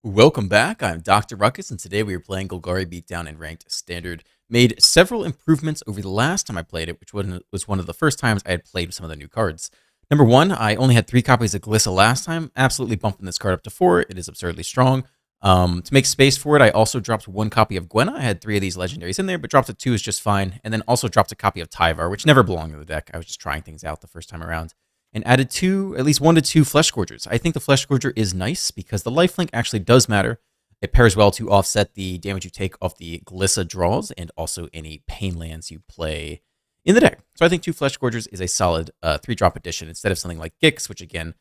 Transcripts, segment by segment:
Welcome back. I'm Dr. Ruckus, and today we are playing Golgari Beatdown in Ranked Standard. Made several improvements over the last time I played it, which was one of the first times I had played with some of the new cards. Number one, I only had 3 copies of Glissa last time, absolutely bumping this card up to 4. It is absurdly strong. To make space for it, I also dropped 1 copy of Gwenna. I had 3 of these legendaries in there, but dropped a 2 is just fine. And then also dropped a copy of Tyvar, which never belonged in the deck. I was just trying things out the first time around. And added at least 1 to 2 Flesh Scourgers. I think the Flesh Scourger is nice because the lifelink actually does matter. It pairs well to offset the damage you take off the Glissa draws and also any pain lands you play in the deck. So I think 2 Flesh Scourgers is a solid 3-drop addition instead of something like Gix, which again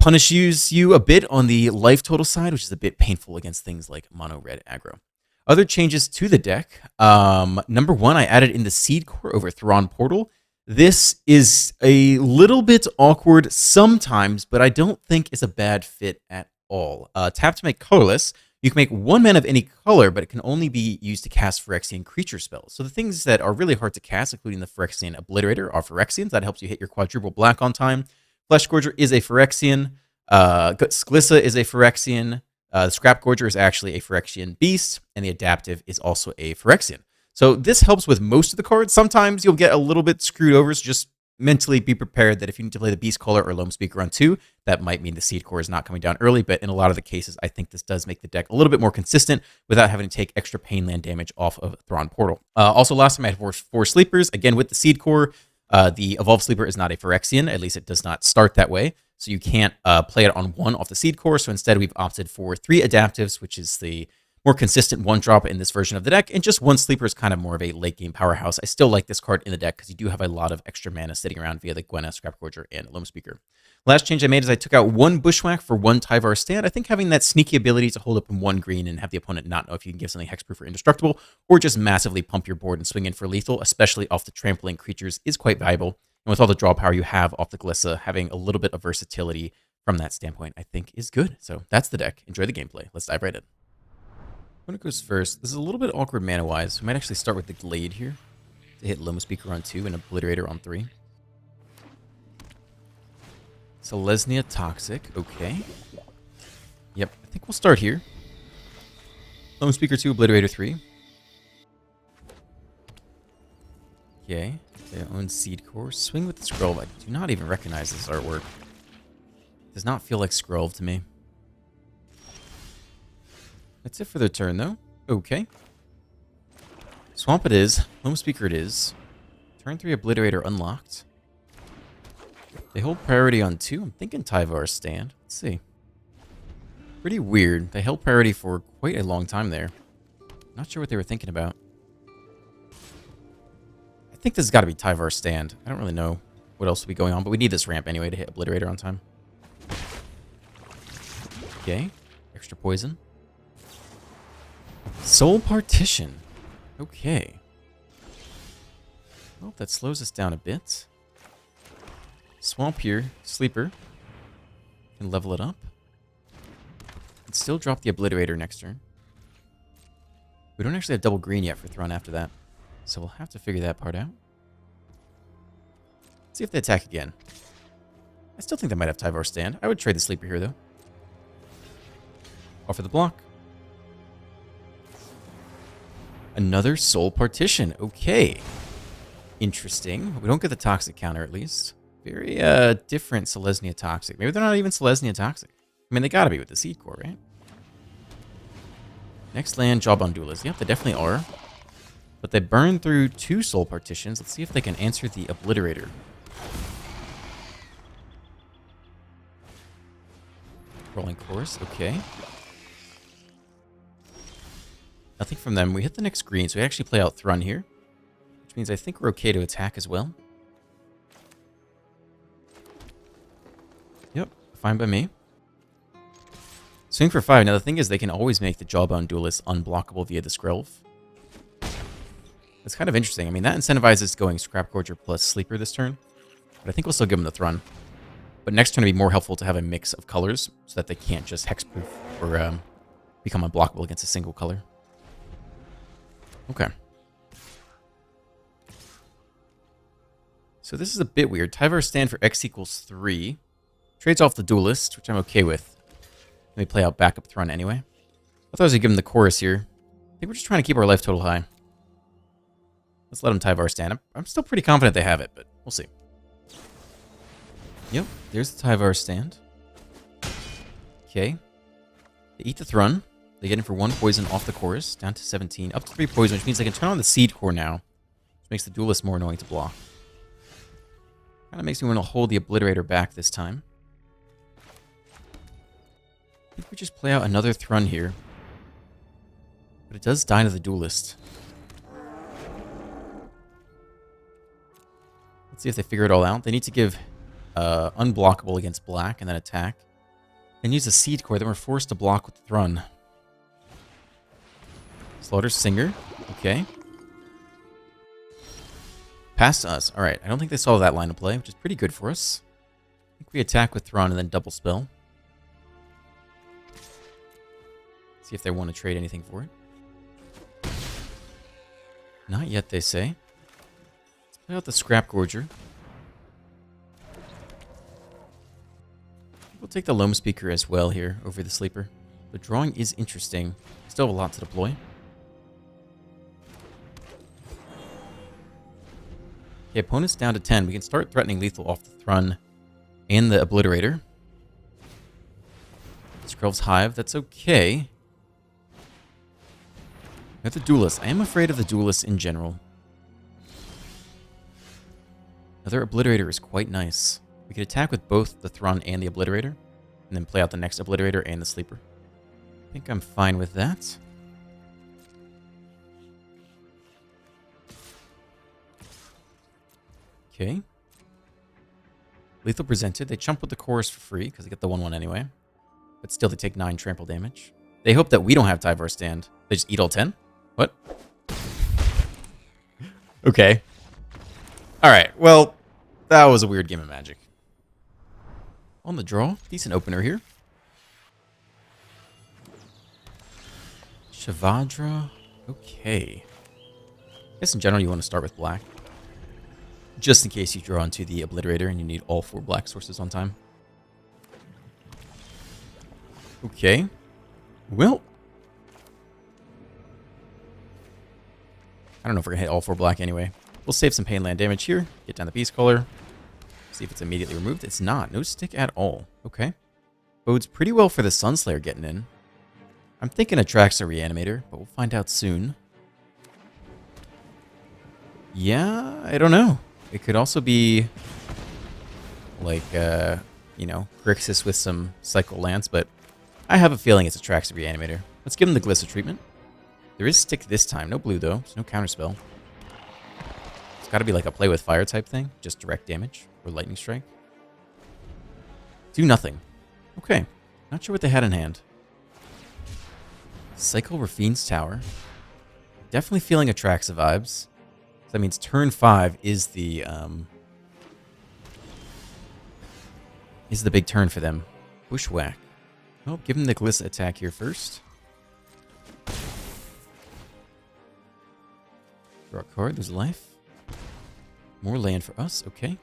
punishes you a bit on the life total side, which is a bit painful against things like mono red aggro. Other changes to the deck. Number 1, I added in the Seed Core over Thrawn Portal. This is a little bit awkward sometimes, but I don't think it's a bad fit at all. Tap to make colorless. You can make 1 mana of any color, but it can only be used to cast Phyrexian creature spells. So the things that are really hard to cast, including the Phyrexian Obliterator, are Phyrexians. That helps you hit your quadruple black on time. Flesh Gorger is a Phyrexian. Glissa is a Phyrexian. The Scrap Gorger is actually a Phyrexian beast, and the Adaptive is also a Phyrexian. So this helps with most of the cards. Sometimes you'll get a little bit screwed over, so just mentally be prepared that if you need to play the Beast Caller or Loam Speaker on 2, that might mean the Seed Core is not coming down early, but in a lot of the cases, I think this does make the deck a little bit more consistent without having to take extra pain land damage off of Thrawn Portal. Also, last time I had 4 Sleepers, again with the Seed Core. The Evolved Sleeper is not a Phyrexian, at least it does not start that way, so you can't play it on 1 off the Seed Core, so instead we've opted for 3 Adaptives, which is the more consistent 1-drop in this version of the deck, and just 1 Sleeper is kind of more of a late-game powerhouse. I still like this card in the deck because you do have a lot of extra mana sitting around via the Gwenna, Scrap Gorger, and Loam Speaker. Last change I made is I took out 1 Bushwhack for 1 Tyvar stand. I think having that sneaky ability to hold up in 1 green and have the opponent not know if you can give something hexproof or indestructible, or just massively pump your board and swing in for lethal, especially off the trampling creatures, is quite valuable. And with all the draw power you have off the Glissa, having a little bit of versatility from that standpoint, I think is good. So that's the deck. Enjoy the gameplay. Let's dive right in. When it goes first, this is a little bit awkward mana-wise. We might actually start with the Glade here to hit Loam Speaker on 2 and Obliterator on 3. Selesnya Toxic, okay. Yep, I think we'll start here. Loam Speaker 2, Obliterator 3. Okay, their own Seed Core. Swing with the Scroll. I do not even recognize this artwork. Does not feel like Scroll to me. That's it for their turn, though. Okay. Swamp it is. Loam Speaker it is. Turn 3 Obliterator unlocked. They hold priority on 2. I'm thinking Tyvar stand. Let's see. Pretty weird. They held priority for quite a long time there. Not sure what they were thinking about. I think this has got to be Tyvar stand. I don't really know what else will be going on, but we need this ramp anyway to hit Obliterator on time. Okay. Extra poison. Soul Partition. Okay. Well, that slows us down a bit. Swamp here. Sleeper. Can level it up. And still drop the Obliterator next turn. We don't actually have double green yet for Thrawn after that. So we'll have to figure that part out. Let's see if they attack again. I still think they might have Tyvar stand. I would trade the Sleeper here, though. Offer the block. Another Soul Partition. Okay. Interesting. We don't get the Toxic counter, at least. Very different Selesnya Toxic. Maybe they're not even Selesnya Toxic. I mean, they gotta be with the Seed Core, right? Next land, Jawbone Duelist. Yep, they definitely are. But they burn through 2 Soul Partitions. Let's see if they can answer the Obliterator. Rolling Course. Okay. Nothing from them. We hit the next green, so we actually play out Thrawn here. Which means I think we're okay to attack as well. Yep, fine by me. Swing for 5. Now the thing is, they can always make the Jawbone Duelist unblockable via the Skrelv. That's kind of interesting. I mean, that incentivizes going Scrap Gorger plus Sleeper this turn. But I think we'll still give them the Thrawn. But next turn it'd be more helpful to have a mix of colors so that they can't just hexproof or become unblockable against a single color. Okay. So this is a bit weird. Tyvar stand for X equals 3. Trades off the Duelist, which I'm okay with. Let me play out backup Thrawn anyway. thought I was going to give him the chorus here. I think we're just trying to keep our life total high. Let's let him Tyvar stand. I'm still pretty confident they have it, but we'll see. Yep, there's the Tyvar stand. Okay. They eat the Thrun. They get in for 1 poison off the chorus, down to 17. Up to 3 poison, which means they can turn on the Seed Core now. Which makes the Duelist more annoying to block. Kind of makes me want to hold the Obliterator back this time. I think we just play out another Thrun here. But it does die to the Duelist. Let's see if they figure it all out. They need to give unblockable against black and then attack. And use the Seed Core, then we're forced to block with the Thrun. Slaughter Singer. Okay. Past us. Alright, I don't think they saw that line of play, which is pretty good for us. I think we attack with Thrun and then double spell. See if they want to trade anything for it. Not yet, they say. Let's play out the Scrap Gorger. We'll take the Loam Speaker as well here over the Sleeper. The drawing is interesting. Still have a lot to deploy. Okay, opponent's down to 10. We can start threatening lethal off the Thrun and the Obliterator. Skrelv's Hive, that's okay. We have the Duelist. I am afraid of the Duelist in general. Another Obliterator is quite nice. We could attack with both the Thrun and the Obliterator, and then play out the next Obliterator and the Sleeper. I think I'm fine with that. Okay. Lethal presented. They chump with the chorus for free, because they get the 1/1 anyway. But still, they take 9 trample damage. They hope that we don't have Tyvar stand. They just eat all 10? What? Okay. Alright, well, that was a weird game of Magic. On the draw, decent opener here. Shavadra, okay. I guess in general you want to start with black. Just in case you draw into the Obliterator and you need all 4 black sources on time. Okay. Well. I don't know if we're going to hit all 4 black anyway. We'll save some pain land damage here. Get down the Beast Caller. See if it's immediately removed. It's not. No stick at all. Okay. Bodes pretty well for the Sunslayer getting in. I'm thinking Atraxa Reanimator, but we'll find out soon. Yeah, I don't know. It could also be like, you know, Grixis with some Cycle Lance, but I have a feeling it's Atraxa Reanimator. Let's give him the Glissa treatment. There is stick this time. No blue, though. So no counterspell. It's got to be like a play with fire type thing. Just direct damage or lightning strike. Do nothing. Okay. Not sure what they had in hand. Cycle Rafine's Tower. Definitely feeling Atraxa vibes. That means turn 5 is the big turn for them. Bushwhack. Well, give him the Glissa attack here first. Draw a card. There's life. More land for us. Okay.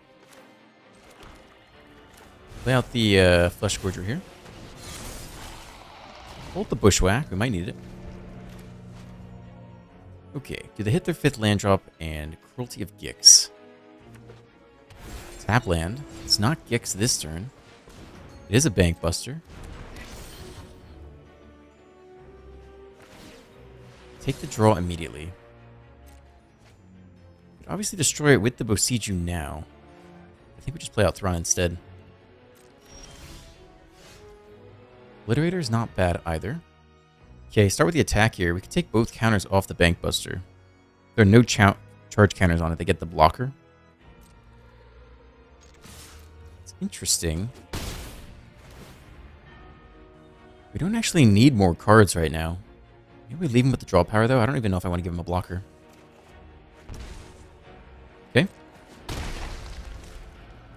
Play out the Flesh Gorger here. Hold the Bushwhack. We might need it. Okay. Do they hit their 5th land drop and Cruelty of Gix? Tap land. It's not Gix this turn. It is a Bank Buster. Take the draw immediately. Obviously destroy it with the Bosiju now. I think we just play out Thrawn instead. Obliterator is not bad either. Okay, start with the attack here. We can take both counters off the Bank Buster. There are no charge counters on it. They get the blocker. It's interesting. We don't actually need more cards right now. Maybe we leave him with the draw power, though. I don't even know if I want to give him a blocker. Okay.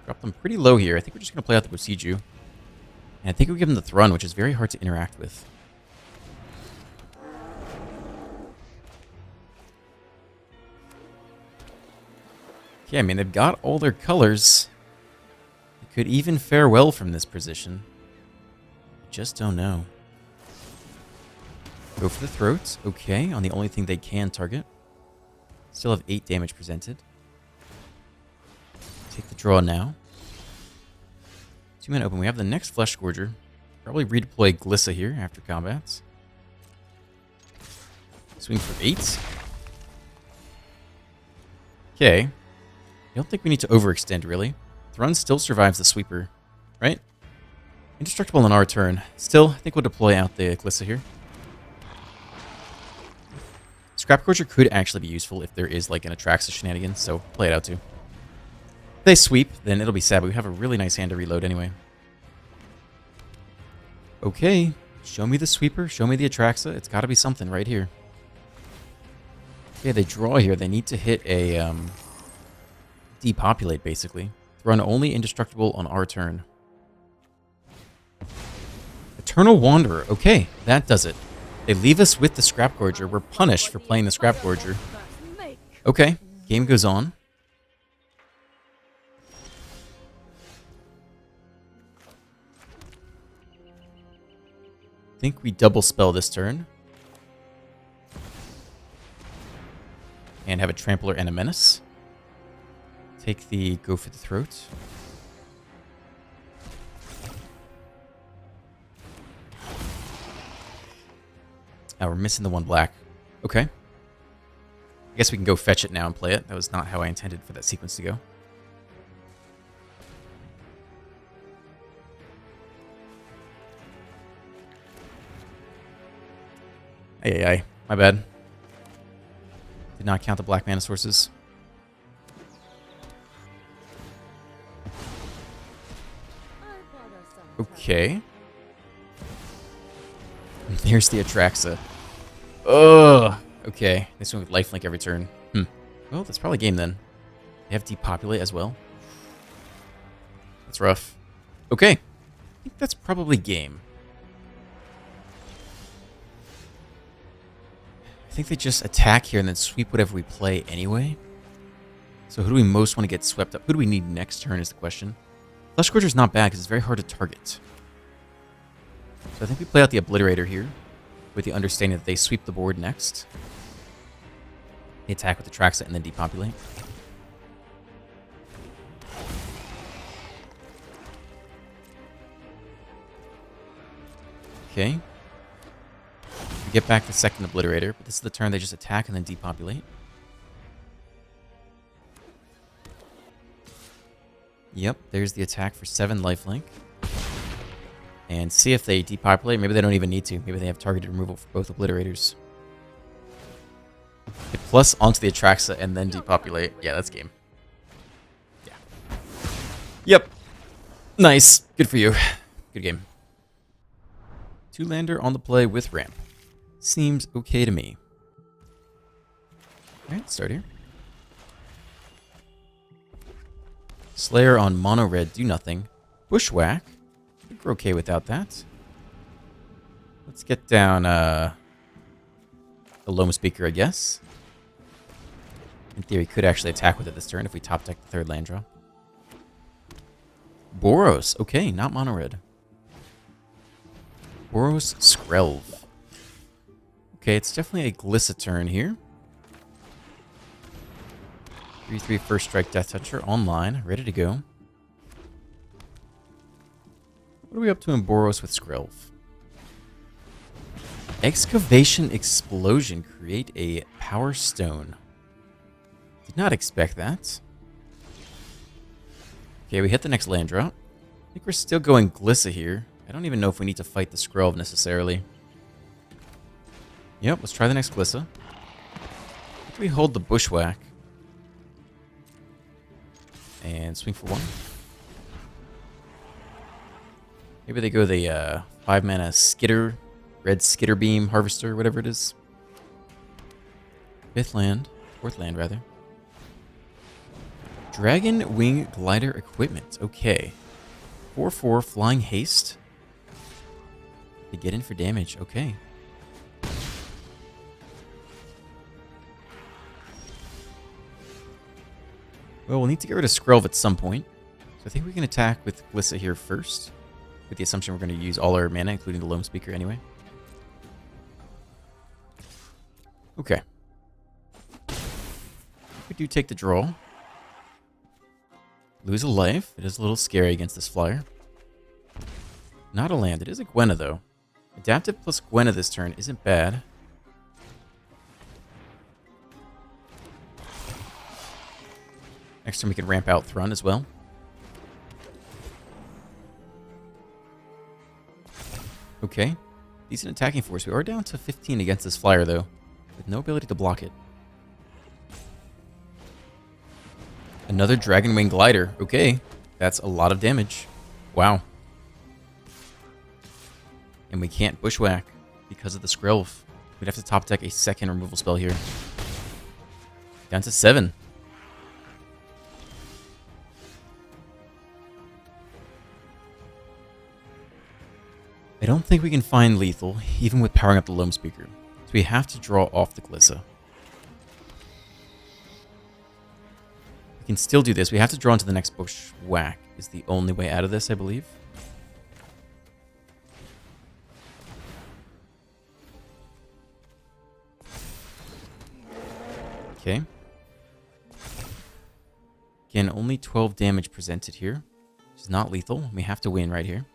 Drop them pretty low here. I think we're just going to play out the Bosiju. And I think we give him the Thrun, which is very hard to interact with. Okay, I mean, they've got all their colors. They could even fare well from this position. I just don't know. Go for the throat. Okay, on the only thing they can target. Still have 8 damage presented. Take the draw now. 2-mana open. We have the next Flesh Scourger. Probably redeploy Glissa here after combat. Swing for 8. Okay. I don't think we need to overextend, really. Thrun still survives the sweeper, right? Indestructible on our turn. Still, I think we'll deploy out the Glissa here. Scrap Scourger could actually be useful if there is like an Atraxa shenanigans, so play it out too. If they sweep, then it'll be sad, but we have a really nice hand to reload anyway. Okay, show me the sweeper, show me the Atraxa. It's got to be something right here. Okay, they draw here. They need to hit a depopulate, basically. Run only indestructible on our turn. Eternal Wanderer. Okay, that does it. They leave us with the Scrap Gorger. We're punished for playing the Scrap Gorger. Okay, game goes on. I think we double spell this turn. And have a Trampler and a Menace. Take the Go for the Throat. Oh, we're missing the 1 black. Okay. I guess we can go fetch it now and play it. That was not how I intended for that sequence to go. Ay. My bad. Did not count the black mana sources. Okay. There's the Atraxa. Ugh. Okay. This one with lifelink every turn. Well, that's probably game then. They have depopulate as well. That's rough. Okay. I think that's probably game. I think they just attack here and then sweep whatever we play anyway. So who do we most want to get swept up? Who do we need next turn is the question. Flesh Scourger's not bad because it's very hard to target. So I think we play out the Obliterator here with the understanding that they sweep the board next. They attack with the Atraxa and then depopulate. Okay. We get back the second Obliterator, but this is the turn they just attack and then depopulate. Yep, there's the attack for 7 lifelink. And see if they depopulate. Maybe they don't even need to. Maybe they have targeted removal for both Obliterators. Hit plus onto the Atraxa and then depopulate. Yeah, that's game. Yeah. Yep. Nice. Good for you. Good game. 2-lander on the play with ramp. Seems okay to me. Alright, start here. Slayer on mono red, do nothing. Bushwhack. I think we're okay without that. Let's get down a Loam Speaker, I guess. In theory, could actually attack with it this turn if we top deck the 3rd land draw. Boros. Okay, not mono red. Boros Skrelv. Okay, it's definitely a Glissa turn here. 3/3 first strike Death Toucher online, ready to go. What are we up to in Boros with Skrelv? Excavation Explosion. Create a Power Stone. Did not expect that. Okay, we hit the next land drop. I think we're still going Glissa here. I don't even know if we need to fight the Skrelv necessarily. Yep, let's try the next Glissa. I think we hold the Bushwhack. And swing for 1. Maybe they go the 5-mana Skitter, Red Skitter Beam, Harvester, whatever it is. 4th land rather. Dragon Wing Glider Equipment. Okay. 4/4 Flying Haste. They get in for damage. Okay. Well, we'll need to get rid of Skrelv at some point. So I think we can attack with Glissa here first. With the assumption we're going to use all our mana, including the Loam Speaker anyway. Okay. We do take the draw. Lose a life. It is a little scary against this flyer. Not a land. It is a Gwenna, though. Adaptive plus Gwenna this turn isn't bad. Next turn we can ramp out Thrun as well. Okay. Decent attacking force. We are down to 15 against this flyer, though, with no ability to block it. Another Dragon Wing Glider. Okay. That's a lot of damage. Wow. And we can't Bushwhack because of the Skrelv. We'd have to top deck a second removal spell here. Down to 7. I don't think we can find lethal, even with powering up the Loam Speaker. So we have to draw off the Glissa. We can still do this. We have to draw into the next Bushwhack is the only way out of this, I believe. Okay. Again, only 12 damage presented here. Which is not lethal. We have to win right here.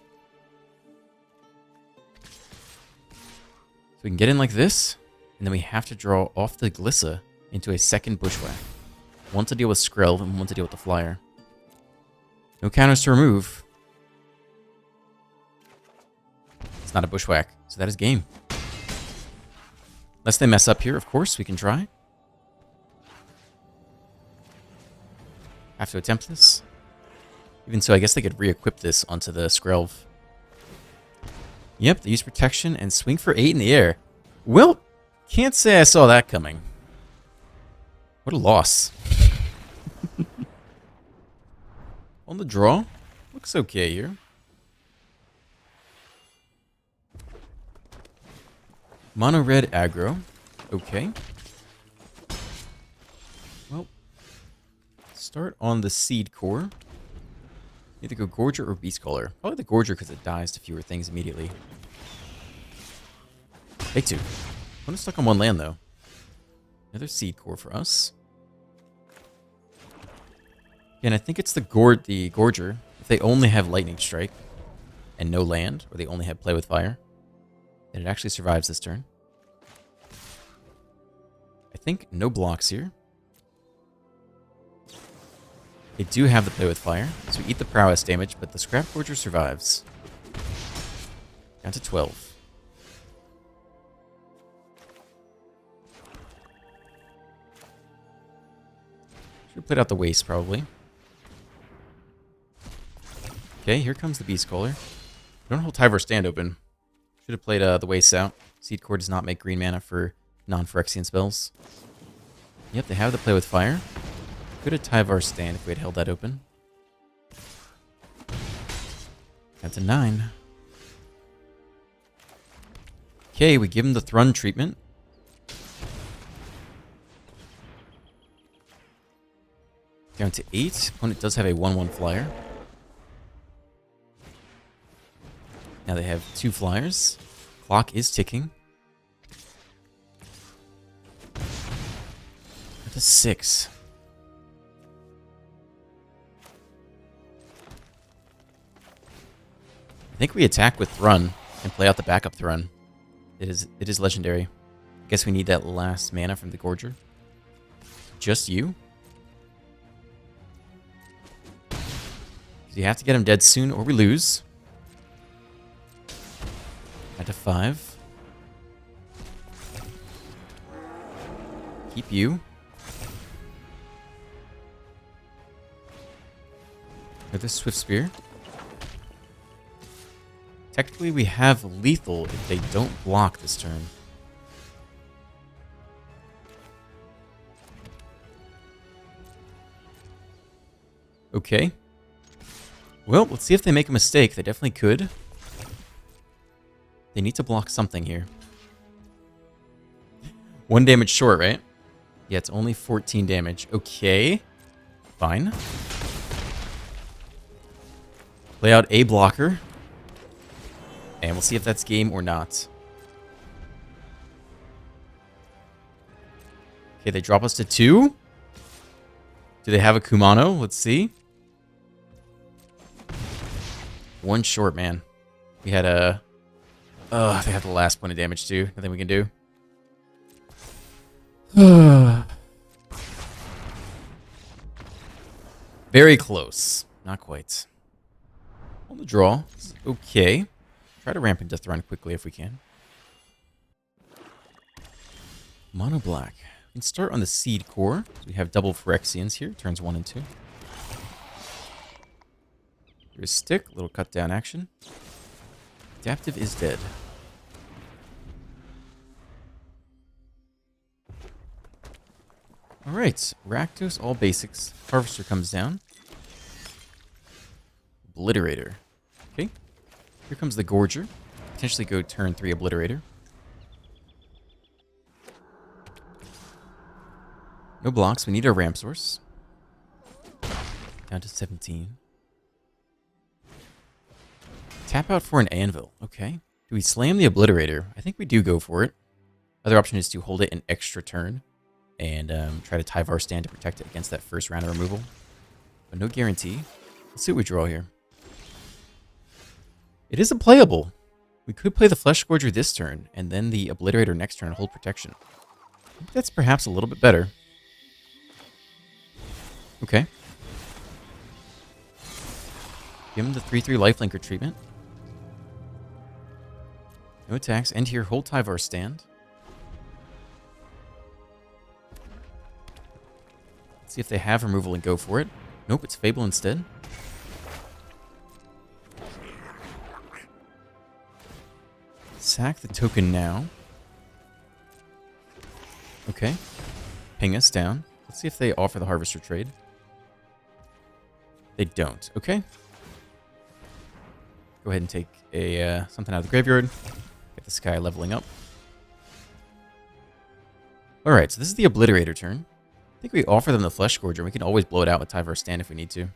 So we can get in like this, and then we have to draw off the Glissa into a second Bushwhack. One to deal with Skrelv and one to deal with the flyer. No counters to remove. It's not a Bushwhack, so that is game. Unless they mess up here, of course, we can try. Have to attempt this. Even so, I guess they could re-equip this onto the Skrelv. Yep, they use protection and swing for 8 in the air. Well, can't say I saw that coming. What a loss. On the draw, looks okay here. Mono red aggro. Okay. Well, start on the Seed Core. Either go Gorger or Beastcaller. Probably the Gorger because it dies to fewer things immediately. Take 2. I'm stuck on one land, though. Another Seed Core for us. And I think it's the Gorger. If they only have Lightning Strike and no land, or they only have Play with Fire, then it actually survives this turn. I think no blocks here. They do have the Play with Fire, so we eat the prowess damage, but the Scrap Gorger survives. Down to 12. Should have played out the Waste, probably. Okay, here comes the Beastcaller. Don't hold Tyvar Stand open. Should have played the Waste out. Seed Core does not make green mana for non-Phyrexian spells. Yep, they have the Play with Fire. Could have Tyvar Stand if we had held that open. That's a 9. Okay, we give him the Thrun treatment. Down to 8. Opponent does have a 1/1 flyer. Now they have 2 flyers. Clock is ticking. That's a 6. I think we attack with Thrun and play out the backup Thrun. It is legendary. I guess we need that last mana from the Gorger. Just you? You have to get him dead soon or we lose. At a 5. Keep you. Another Swift Spear. Technically, we have lethal if they don't block this turn. Okay. Well, let's see if they make a mistake. They definitely could. They need to block something here. 1 damage short, right? Yeah, it's only 14 damage. Okay. Fine. Play out a blocker. And we'll see if that's game or not. Okay, they drop us to 2. Do they have a Kumano? Let's see. 1 short, man. We had a... Oh, they have the last point of damage, too. Nothing we can do. Very close. Not quite. On the draw. Okay. Try to ramp into Thrun quickly if we can. Mono black. We can start on the Seed Core. So we have double Phyrexians here. Turns 1 and 2. Here's Stick. Little cut down action. Adaptive is dead. Alright. Rakdos, all basics. Harvester comes down. Obliterator. Okay. Here comes the Gorger. Potentially go turn 3 Obliterator. No blocks. We need our ramp source. Down to 17. Tap out for an Anvil. Okay. Do we slam the Obliterator? I think we do go for it. Other option is to hold it an extra turn and try to Tyvar stand to protect it against that first round of removal. But no guarantee. Let's see what we draw here. It is a playable. We could play the Flesh Scourger this turn and then the Obliterator next turn and hold protection. I think that's perhaps a little bit better. Okay. Give him the 3/3 lifelinker treatment. No attacks. End here. Hold Tyvar stand. Let's see if they have removal and go for it. Nope, it's Fable instead. Sack the token now. Okay. Ping us down. Let's see if they offer the Harvester trade. They don't. Okay. Go ahead and take a something out of the graveyard. Get the Sky leveling up. Alright, so this is the Obliterator turn. I think we offer them the Flesh Scourger. We can always blow it out with Tyvar stand if we need to.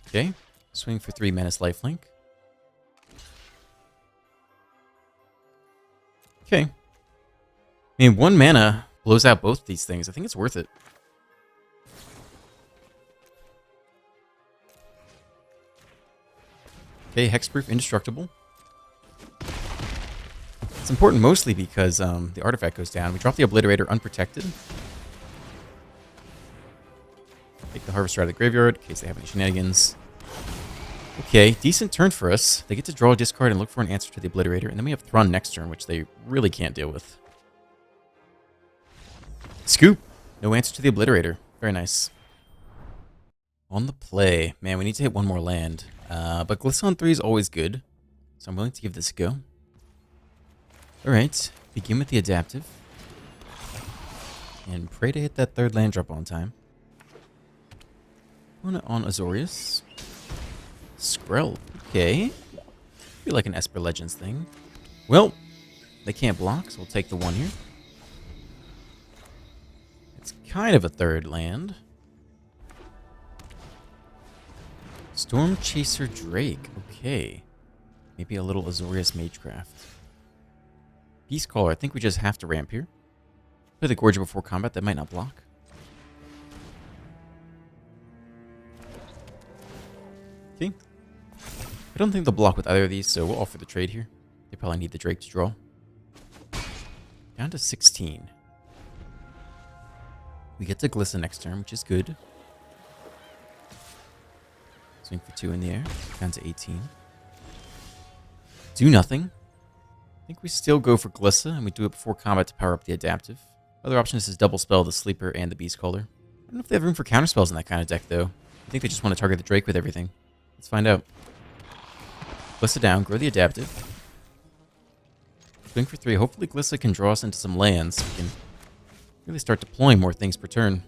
Okay. Swing for 3 Menace Lifelink. Okay. I mean, 1 mana blows out both these things. I think it's worth it. Okay, Hexproof, Indestructible. It's important mostly because the artifact goes down. We drop the Obliterator unprotected. Take the Harvester out of the graveyard in case they have any shenanigans. Okay, decent turn for us. They get to draw a discard and look for an answer to the Obliterator. And then we have Thrun next turn, which they really can't deal with. Scoop! No answer to the Obliterator. Very nice. On the play. Man, we need to hit 1 more land. But Glissa 3 is always good. So I'm willing to give this a go. Alright. Begin with the Adaptive. And pray to hit that 3rd land drop on time. On Azorius. Skrell. Okay. Feel like an Esper Legends thing. Well, they can't block, so we'll take the 1 here. It's kind of a 3rd land. Storm Chaser Drake. Okay. Maybe a little Azorius Magecraft. Beast Caller. I think we just have to ramp here. Play the Gorger before combat. That might not block. Okay. I don't think they'll block with either of these, so we'll offer the trade here. They probably need the Drake to draw. Down to 16. We get to Glissa next turn, which is good. Swing for 2 in the air. Down to 18. Do nothing. I think we still go for Glissa, and we do it before combat to power up the Adaptive. Other option is double spell the Sleeper and the Beast Caller. I don't know if they have room for counterspells in that kind of deck, though. I think they just want to target the Drake with everything. Let's find out. Glissa down, grow the Adaptive. Swing for 3. Hopefully Glissa can draw us into some lands. We can really start deploying more things per turn.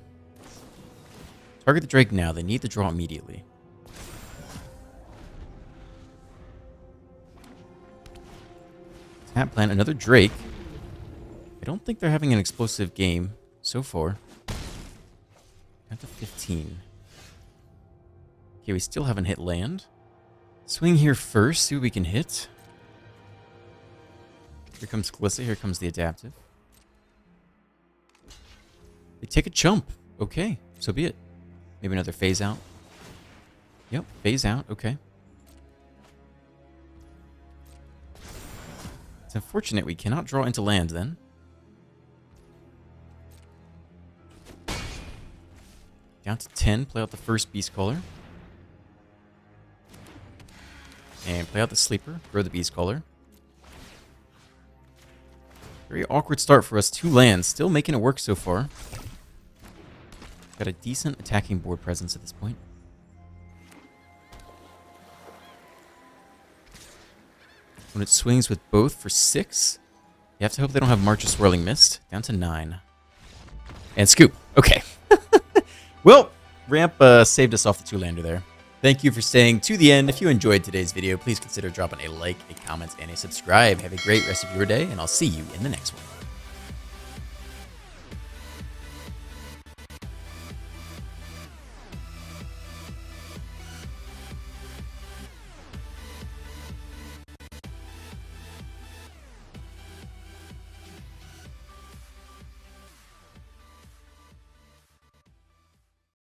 Target the Drake now. They need to draw immediately. Tap plant another Drake. I don't think they're having an explosive game so far. Down to 15. Okay, we still haven't hit land. Swing here first, see what we can hit. Here comes Glissa. Here comes the adaptive. They take a jump. Okay, so be it. Maybe another phase out. Yep, phase out. Okay. It's unfortunate we cannot draw into land then. Down to 10. Play out the first Beast Caller. And play out the Sleeper. Grow the Beast Caller. Very awkward start for us. 2 lands. Still making it work so far. Got a decent attacking board presence at this point. When it swings with both for 6, you have to hope they don't have March of Swirling Mist. Down to 9. And Scoop. Okay. Well, Ramp saved us off the 2-lander there. Thank you for staying to the end. If you enjoyed today's video, please consider dropping a like, a comment, and a subscribe. Have a great rest of your day, and I'll see you in the next one.